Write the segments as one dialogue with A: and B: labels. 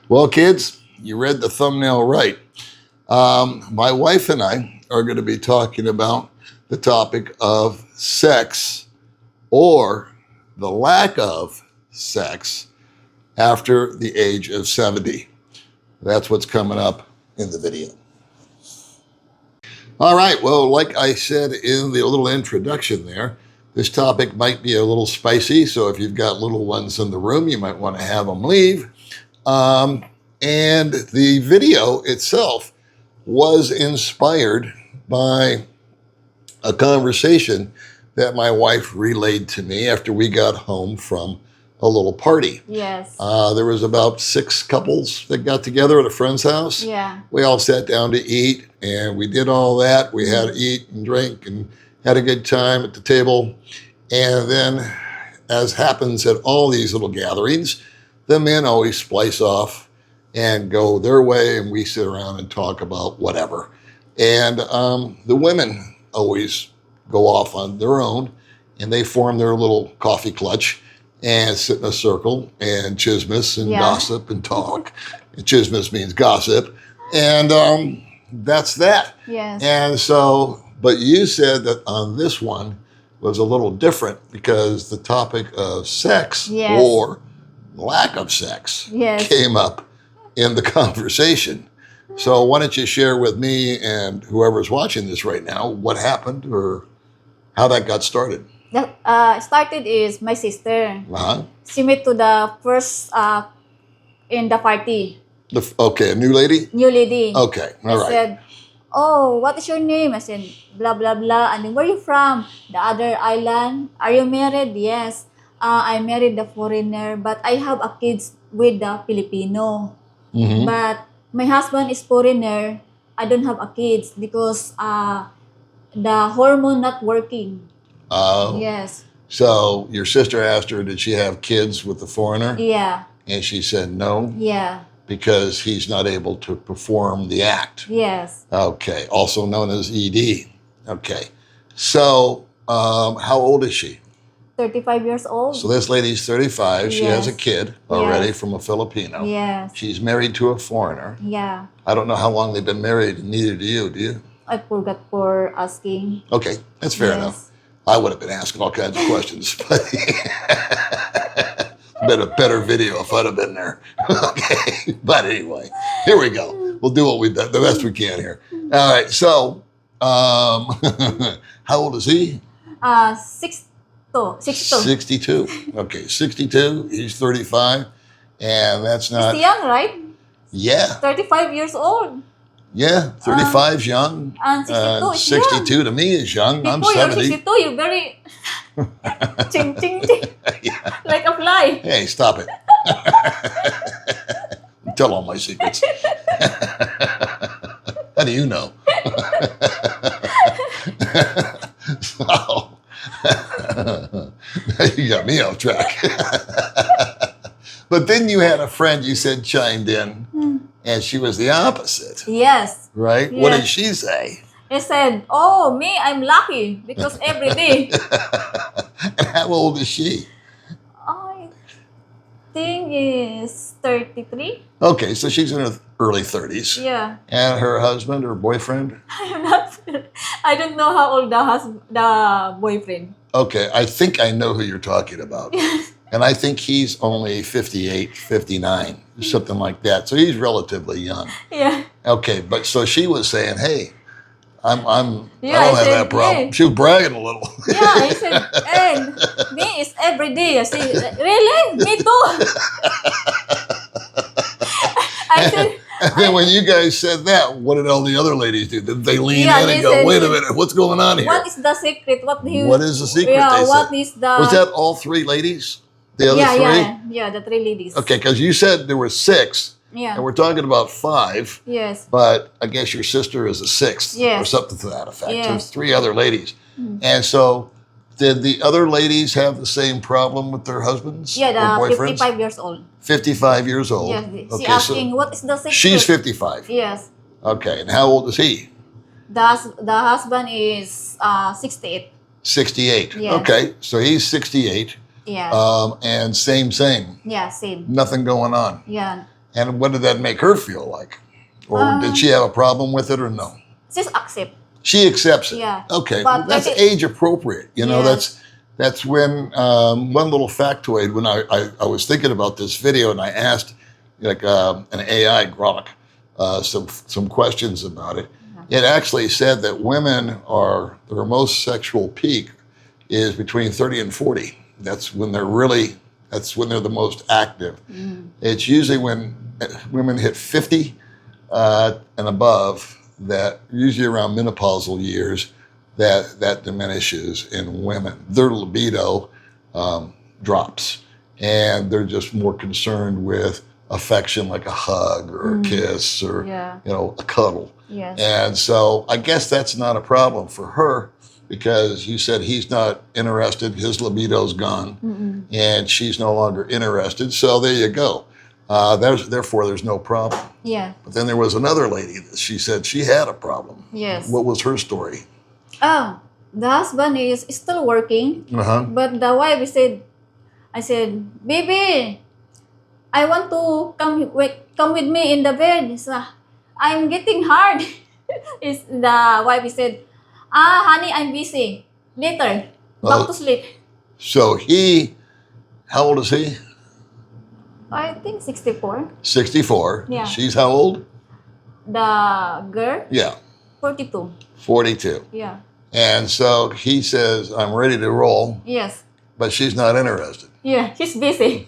A: Well, kids, you read the thumbnail right. My wife and I are going to be talking about the topic of sex or the lack of sex after the age of 70. That's what's coming up in the video. All right, well, like I said in the little introduction there, this topic might be a little spicy, so if you've got little ones in the room, you might want to have them leave. And the video itself was inspired by a conversation that my wife relayed to me after we got home from a little party.
B: Yes.
A: There was about 6 couples that got together at a friend's house.
B: Yeah.
A: We all sat down to eat, and we did all that. We had to eat and drink and had a good time at the table. And then, as happens at all these little gatherings, the men always splice off and go their way, and we sit around and talk about whatever. And the women always go off on their own, and they form their little coffee clutch and sit in a circle and chismis and gossip and talk. And chismis means gossip. And that's that.
B: Yes.
A: And so, but you said that on this one was a little different because the topic of sex or lack of sex came up in the conversation. So why don't you share with me and whoever's watching this right now what happened or how that got started?
B: That started is my sister. She met to the first in the party.
A: Okay, a new lady?
B: New lady.
A: Okay, all right.
B: I said, oh, what is your name? I said, blah, blah, blah. And then, where are you from? The other island. Are you married? Yes. I married the foreigner, but I have a kids with the Filipino.
A: Mm-hmm.
B: But my husband is foreigner. I don't have a kids because the hormone not working.
A: Oh.
B: Yes.
A: So your sister asked her, did she have kids with the foreigner?
B: Yeah.
A: And she said no.
B: Yeah.
A: Because he's not able to perform the act.
B: Yes.
A: Okay. Also known as ED. Okay. So how old is she?
B: 35 years old.
A: So this lady's 35. She has a kid already from a Filipino.
B: Yes.
A: She's married to a foreigner.
B: Yeah.
A: I don't know how long they've been married, neither do you, do you?
B: I forgot for asking.
A: Okay, that's fair enough. I would have been asking all kinds of questions, but been a better video if I'd have been there. Okay, but anyway, here we go. We'll do what we do, the best we can here. All right, so how old is he? 62. Okay, 62. He's 35, and that's not.
B: He's young, right?
A: Yeah.
B: 35 years old.
A: Yeah, 35 is young.
B: And 62 is
A: 62
B: young.
A: To me is young.
B: Before
A: I'm 70.
B: You're 62, you're very ching, ching, ching. Like a fly.
A: Hey, stop it. Tell all my secrets. How do you know? So, you got me off track. But then you had a friend you said chimed in, and she was the opposite.
B: Yes.
A: Right?
B: Yes.
A: What did she say?
B: He said, oh, me, I'm lucky because every day.
A: And how old is she?
B: I think is 33.
A: Okay, so she's in her early 30s.
B: Yeah.
A: And her husband or boyfriend?
B: I don't know how old the boyfriend.
A: Okay, I think I know who you're talking about. And I think he's only 58, 59, something like that. So he's relatively young.
B: Yeah.
A: Okay, but so she was saying, hey, I don't
B: I
A: have
B: said,
A: that problem.
B: Yeah.
A: She was bragging a little.
B: Yeah, I said, hey, me is every day. I said, really? Me too. I said,
A: and then when you guys said that, what did all the other ladies do? Did they lean in and go,
B: said,
A: wait a minute, what's going on here?
B: What is the secret? What
A: is the secret?
B: Yeah,
A: they
B: what
A: said?
B: is the...
A: Was that all 3 ladies? The other 3?
B: Yeah, the 3 ladies.
A: Okay, because you said there were 6.
B: Yeah.
A: And we're talking about 5.
B: Yes.
A: But I guess your sister is a 6th or something to that effect.
B: Yes.
A: There's 3 other ladies. And so did the other ladies have the same problem with their husbands?
B: Yeah, the
A: or boyfriends?
B: 55 years old.
A: 55 years old.
B: Yes. She
A: Okay,
B: asking, what is the secret?
A: She's 55.
B: Yes.
A: Okay, and how old is he?
B: The husband is 68.
A: 68.
B: Yes.
A: Okay, so he's 68.
B: Yeah.
A: And same.
B: Yeah, same.
A: Nothing going on.
B: Yeah.
A: And what did that make her feel like? Or did she have a problem with it or no?
B: Just accept.
A: She accepts it.
B: Yeah.
A: Okay,
B: But
A: that's
B: like
A: age appropriate. You know,
B: Yes.
A: that's when one little factoid. When I was thinking about this video and I asked like an AI Grok some questions about it. It actually said that women are their most sexual peak is between 30 and 40. That's when they're the most active. It's usually when women hit 50 and above, that usually around menopausal years, that diminishes in women. Their libido drops, and they're just more concerned with affection, like a hug or a kiss or
B: Yeah.
A: a cuddle.
B: Yes.
A: And so I guess that's not a problem for her, because you said he's not interested, his libido's gone, and she's no longer interested. So there you go. Therefore, there's no problem.
B: Yeah.
A: But then there was another lady that she said she had a problem.
B: Yes.
A: What was her story?
B: Oh, the husband is still working,
A: Uh-huh.
B: but the wife I said, baby, I want to come with me in the bed. So, I'm getting hard. Is the wife said, honey, I'm busy. Later, back to sleep.
A: So how old is he?
B: I think 64.
A: 64.
B: Yeah.
A: She's how old?
B: The girl,
A: Yeah,
B: 42.
A: 42.
B: Yeah.
A: And so he says, I'm ready to roll,
B: Yes.
A: but she's not interested.
B: Yeah, he's busy.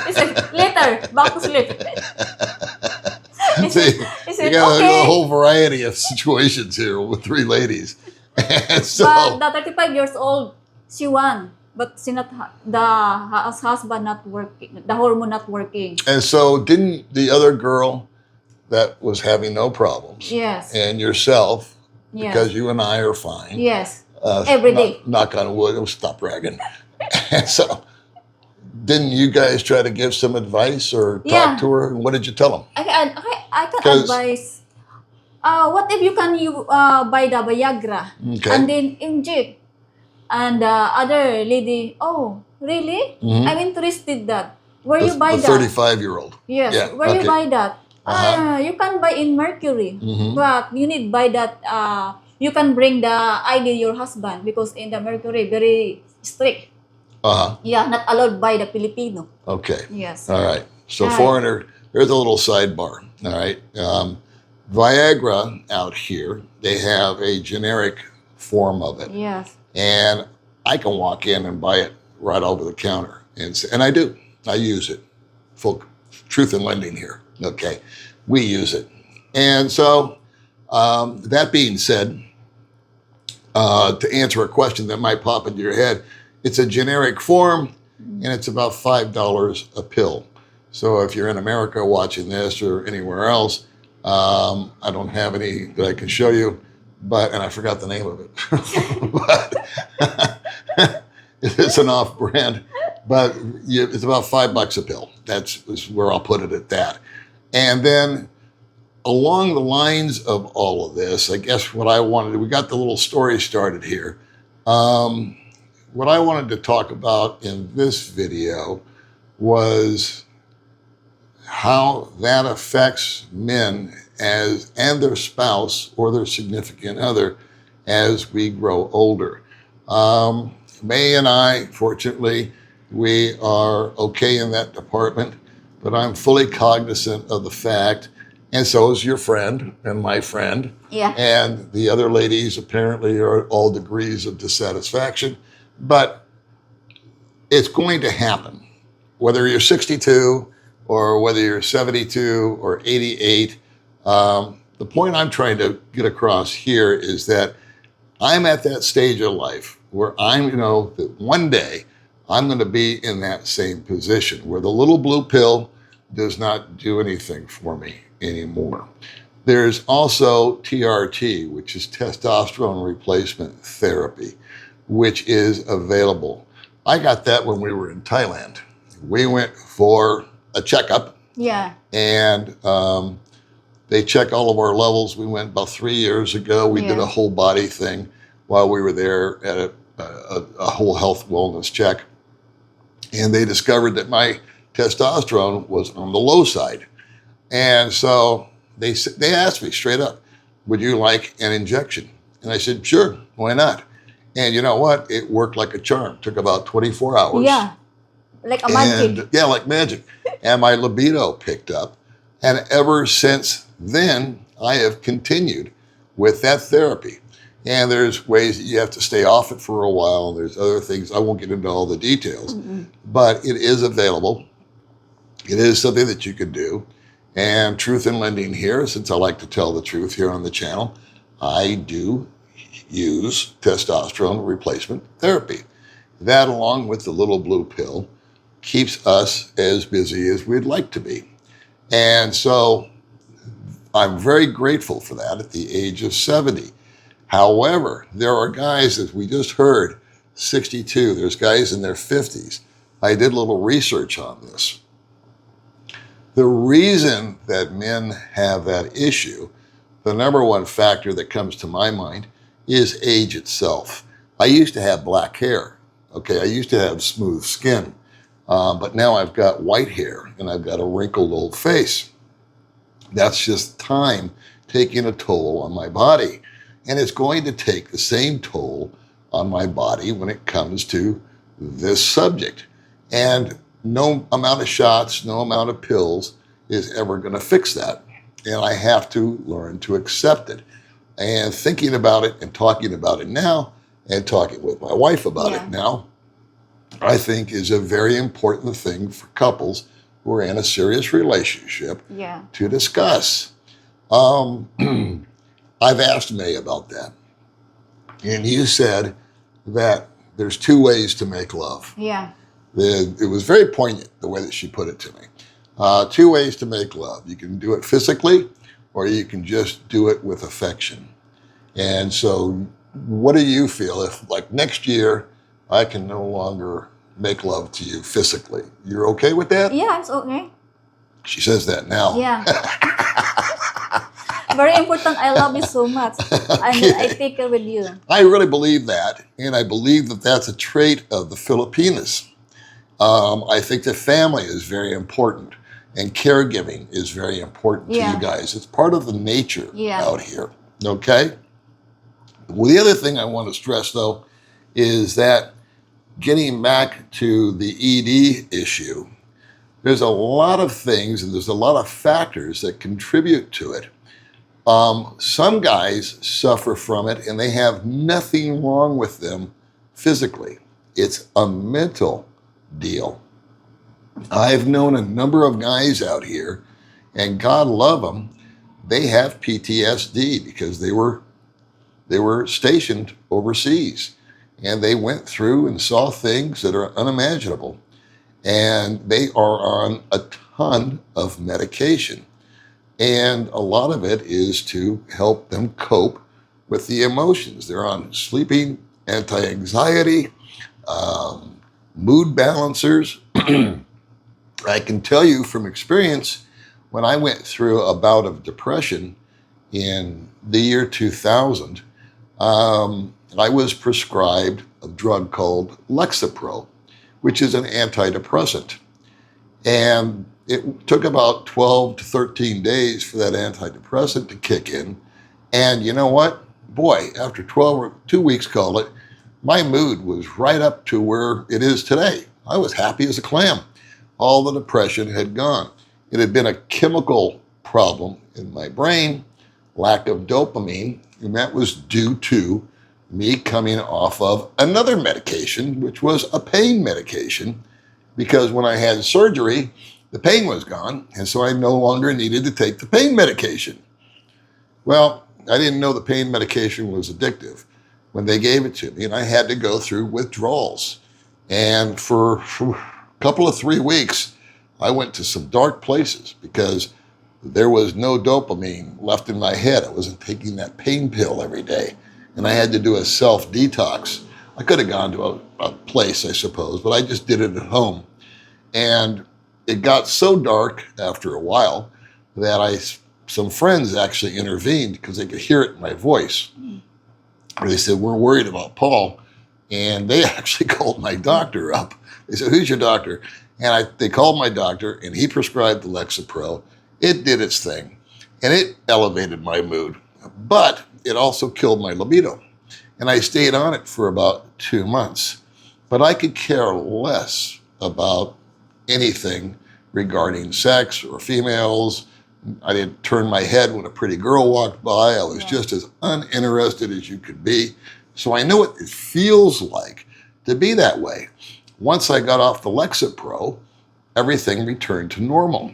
B: He said, later, back to sleep.
A: See,
B: He said,
A: you got
B: okay.
A: a whole variety of situations here with three ladies. And so,
B: But the 35 years old, she won. But she not the husband not working, the hormone not working.
A: and so didn't the other girl that was having no problems,
B: Yes.
A: and yourself,
B: Yes.
A: because you and I are fine.
B: Yes. Every day.
A: Knock on wood. Stop bragging. And so, didn't you guys try to give some advice or talk
B: Yeah.
A: to her? And what did you tell them?
B: I can
A: 'Cause-
B: advise. What if you can buy the Viagra
A: Okay.
B: and then inject? And the other lady, oh, really?
A: Mhm.
B: I'm interested that. Where you buy
A: The
B: that?
A: 35-year-old.
B: Yes.
A: Yeah,
B: Where you
A: okay.
B: buy that?
A: Uh-huh.
B: You can buy in Mercury,
A: Mhm.
B: but you need buy that. You can bring the ID your husband because in the Mercury very strict.
A: Uh-huh.
B: Yeah, not allowed by the Filipino.
A: Okay.
B: Yes.
A: All right. So
B: All right.
A: foreigner, there's a little sidebar. All right. Viagra out here, they have a generic form of it.
B: Yes.
A: And I can walk in and buy it right over the counter. And I do. I use it. Full truth in lending here. Okay. We use it. And so, that being said, to answer a question that might pop into your head, it's a generic form and it's about $5 a pill. So if you're in America watching this or anywhere else, I don't have any that I can show you, and I forgot the name of it. But it's an off-brand, but it's about $5 a pill. That's where I'll put it at that. And then along the lines of all of this, I guess what I wanted, we got the little story started here. What I wanted to talk about in this video was how that affects men and their spouse or their significant other as we grow older. May and I, fortunately, we are okay in that department, but I'm fully cognizant of the fact, and so is your friend and my friend,
B: Yeah.
A: and the other ladies apparently are at all degrees of dissatisfaction, but it's going to happen. Whether you're 62 or whether you're 72 or 88, the point I'm trying to get across here is that I'm at that stage of life where that one day I'm going to be in that same position where the little blue pill does not do anything for me anymore. There's also TRT, which is testosterone replacement therapy, which is available. I got that when we were in Thailand. We went for a checkup.
B: Yeah.
A: And they check all of our levels. We went about 3 years ago. We did a
B: Yeah.
A: whole body thing while we were there at a whole health wellness check. And they discovered that my testosterone was on the low side, And so they asked me straight up, would you like an injection? And I said, sure, why not? And you know what? It worked like a charm. Took about 24 hours.
B: Yeah, like a magic.
A: And yeah, like magic. And my libido picked up. And ever since then, I have continued with that therapy. And there's ways that you have to stay off it for a while. There's other things. I won't get into all the details, but it is available. It is something that you can do. And truth in lending here, since I like to tell the truth here on the channel, I do use testosterone replacement therapy. That, along with the little blue pill, keeps us as busy as we'd like to be. And so I'm very grateful for that at the age of 70. However, there are guys, as we just heard, 62. There's guys in their 50s. I did a little research on this. The reason that men have that issue, the number one factor that comes to my mind, is age itself. I used to have black hair. Okay, I used to have smooth skin. But now I've got white hair and I've got a wrinkled old face. That's just time taking a toll on my body. And it's going to take the same toll on my body when it comes to this subject. And no amount of shots, no amount of pills is ever going to fix that. And I have to learn to accept it. And thinking about it and talking about it now and talking with my wife about it now, I think is a very important thing for couples who are in a serious relationship to discuss. I've asked May about that. And you said that there's two ways to make love.
B: Yeah.
A: It was very poignant, the way that she put it to me. Two ways to make love. You can do it physically, or you can just do it with affection. And so what do you feel if, like, next year, I can no longer make love to you physically? You're okay with that?
B: Yeah, it's okay.
A: She says that now.
B: Yeah. Very important. I love you so much. And I take care with you.
A: I really believe that. And I believe that that's a trait of the Filipinos. I think that family is very important. And caregiving is very important to you guys. It's part of the nature out here. Okay? Well, the other thing I want to stress, though, is that getting back to the ED issue, there's a lot of things and there's a lot of factors that contribute to it. Some guys suffer from it and they have nothing wrong with them physically. It's a mental deal. I've known a number of guys out here, and God love them, they have PTSD because they were stationed overseas. And they went through and saw things that are unimaginable. And they are on a ton of medication. And a lot of it is to help them cope with the emotions. They're on sleeping, anti-anxiety, mood balancers. I can tell you from experience, when I went through a bout of depression in the year 2000, I was prescribed a drug called Lexapro, which is an antidepressant. And it took about 12 to 13 days for that antidepressant to kick in. And you know what? Boy, after 12 or 2 weeks, call it, my mood was right up to where it is today. I was happy as a clam. All the depression had gone. It had been a chemical problem in my brain, lack of dopamine, and that was due to me coming off of another medication, which was a pain medication, because when I had surgery, the pain was gone, and so I no longer needed to take the pain medication. Well, I didn't know the pain medication was addictive when they gave it to me, and I had to go through withdrawals. And for a couple of 3 weeks, I went to some dark places because there was no dopamine left in my head. I wasn't taking that pain pill every day, and I had to do a self-detax. I could have gone to a place, I suppose, but I just did it at home. And it got so dark after a while that some friends actually intervened because they could hear it in my voice. They said, we're worried about Paul. And they actually called my doctor up. They said, who's your doctor? And they called my doctor, and he prescribed the Lexapro. It did its thing, and it elevated my mood, but it also killed my libido. And I stayed on it for about 2 months. But I could care less about anything regarding sex or females. I didn't turn my head when a pretty girl walked by. I was just as uninterested as you could be. So I know what it feels like to be that way. Once I got off the Lexapro, everything returned to normal.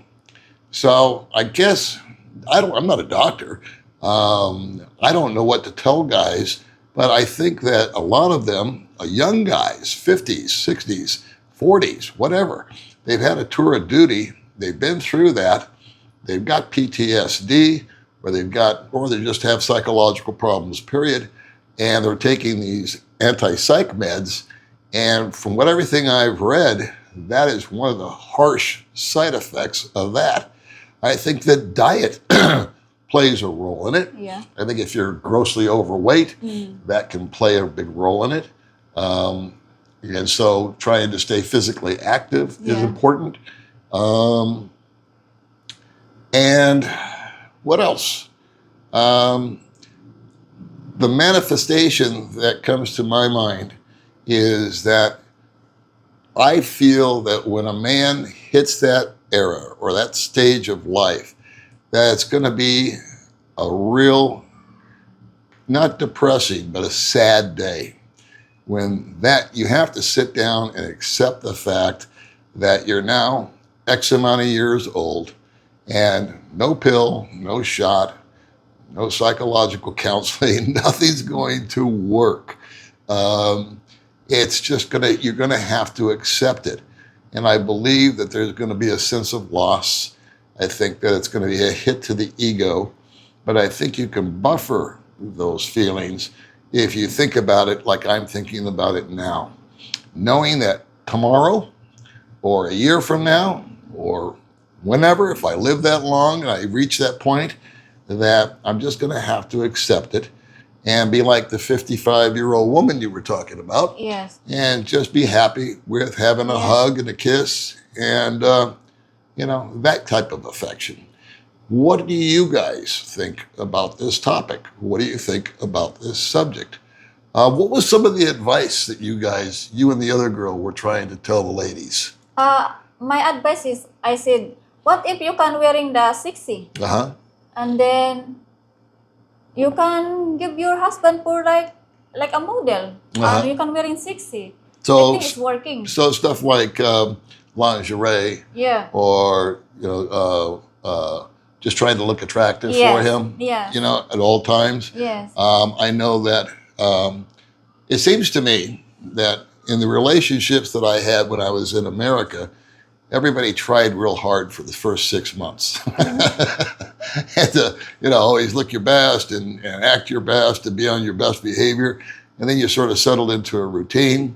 A: So I guess I'm not a doctor. I don't know what to tell guys, but I think that a lot of them, young guys, 50s, 60s, 40s, whatever, they've had a tour of duty. They've been through that. They've got PTSD, or they just have psychological problems, period. And they're taking these anti-psych meds. And from everything I've read, that is one of the harsh side effects of that. I think that diet plays a role in it.
B: Yeah.
A: I think if you're grossly overweight, that can play a big role in it. And so trying to stay physically active is important. And what else? The manifestation that comes to my mind is that I feel that when a man hits that era or that stage of life, that it's going to be a real, not depressing, but a sad day. When that you have to sit down and accept the fact that you're now X amount of years old and no pill, no shot, no psychological counseling, nothing's going to work. It's just you're gonna have to accept it. And I believe that there's gonna be a sense of loss. I think that it's gonna be a hit to the ego, but I think you can buffer those feelings if you think about it like I'm thinking about it now. Knowing that tomorrow or a year from now or whenever, if I live that long and I reach that point, that I'm just gonna have to accept it and be like the 55-year-old woman you were talking about.
B: Yes.
A: And just be happy with having a hug and a kiss and, that type of affection. What do you guys think about this topic? What do you think about this subject? What was some of the advice that you and the other girl were trying to tell the ladies?
B: My advice is, I said, what if you can wearing the 60? And then you can give your husband for like a model. You can wear in 60.
A: So
B: I think it's working.
A: So stuff like lingerie, or just trying to look attractive for him, at all times.
B: Yes.
A: I know that it seems to me that in the relationships that I had when I was in America, everybody tried real hard for the first 6 months. And to, always look your best and act your best and be on your best behavior. And then you sort of settled into a routine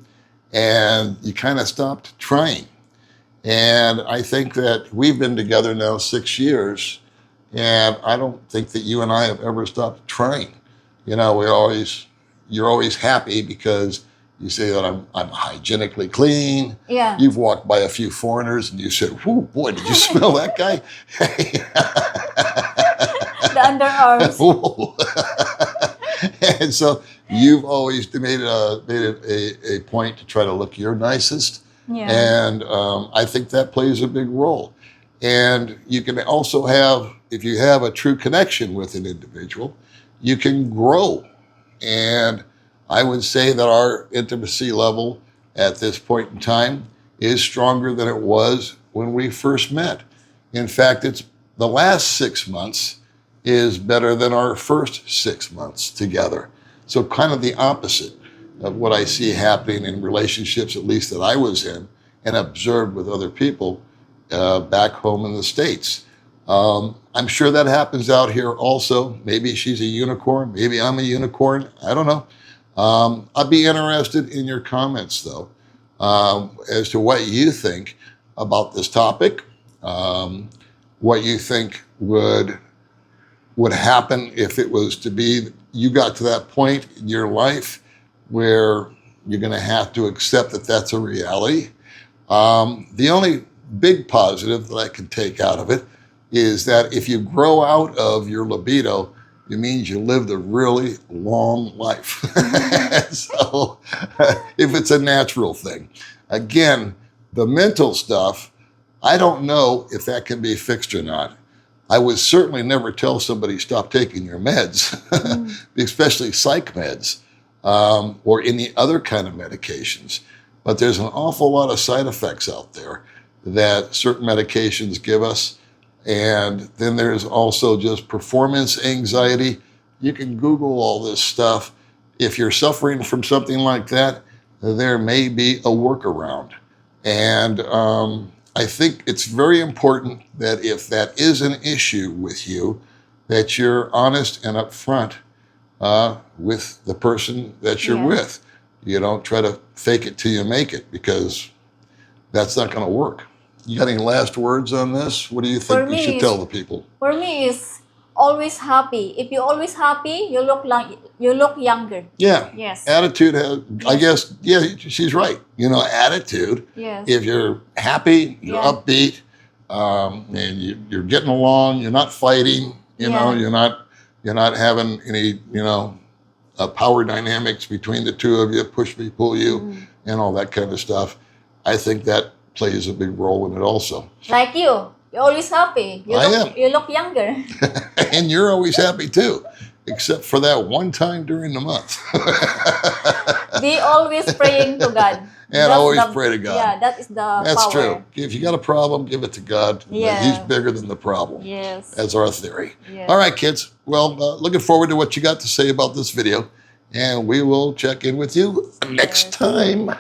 A: and you kind of stopped trying. And I think that we've been together now 6 years, and I don't think that you and I have ever stopped trying. You're always happy because you say that I'm hygienically clean.
B: Yeah.
A: You've walked by a few foreigners and you said, "Whoo, boy, did you smell that guy?"
B: The underarms.
A: And so you've always made it a point to try to look your nicest.
B: Yeah.
A: And I think that plays a big role. And you can also if you have a true connection with an individual, you can grow. And I would say that our intimacy level at this point in time is stronger than it was when we first met. In fact, it's the last 6 months is better than our first 6 months together. So kind of the opposite of what I see happening in relationships, at least that I was in and observed with other people back home in the States. I'm sure that happens out here also. Maybe she's a unicorn. Maybe I'm a unicorn. I don't know. I'd be interested in your comments, though, as to what you think about this topic, what you think would happen if it was to be you got to that point in your life where you're going to have to accept that that's a reality. The only big positive that I can take out of it is that if you grow out of your libido, it means you lived a really long life. So if it's a natural thing. Again, the mental stuff, I don't know if that can be fixed or not. I would certainly never tell somebody stop taking your meds, especially psych meds or any other kind of medications. But there's an awful lot of side effects out there that certain medications give us. And then there's also just performance anxiety. You can Google all this stuff. If you're suffering from something like that, there may be a workaround. And I think it's very important that if that is an issue with you, that you're honest and upfront with the person that you're with. You don't try to fake it till you make it, because that's not going to work. You got any last words on this? What do you think you should tell the people?
B: For me, is always happy. If you're always happy, you look younger.
A: Yeah.
B: Yes.
A: Attitude has, I guess, yeah, she's right. You know, attitude.
B: Yes.
A: If you're happy, you're upbeat, and you're getting along, you're not fighting, you know, you're not having any, power dynamics between the two of you, push me, pull you, and all that kind of stuff. I think that plays a big role in it also.
B: Like you're always happy. You look younger.
A: And you're always happy too, except for that one time during the month.
B: Be always praying to God.
A: And always pray to God.
B: Yeah, that is the
A: That's
B: power.
A: true. If you got a problem, give it to God.
B: Yeah.
A: He's bigger than the problem.
B: Yes.
A: That's our theory.
B: Yes.
A: All right, kids. Well, looking forward to what you got to say about this video. And we will check in with you next time.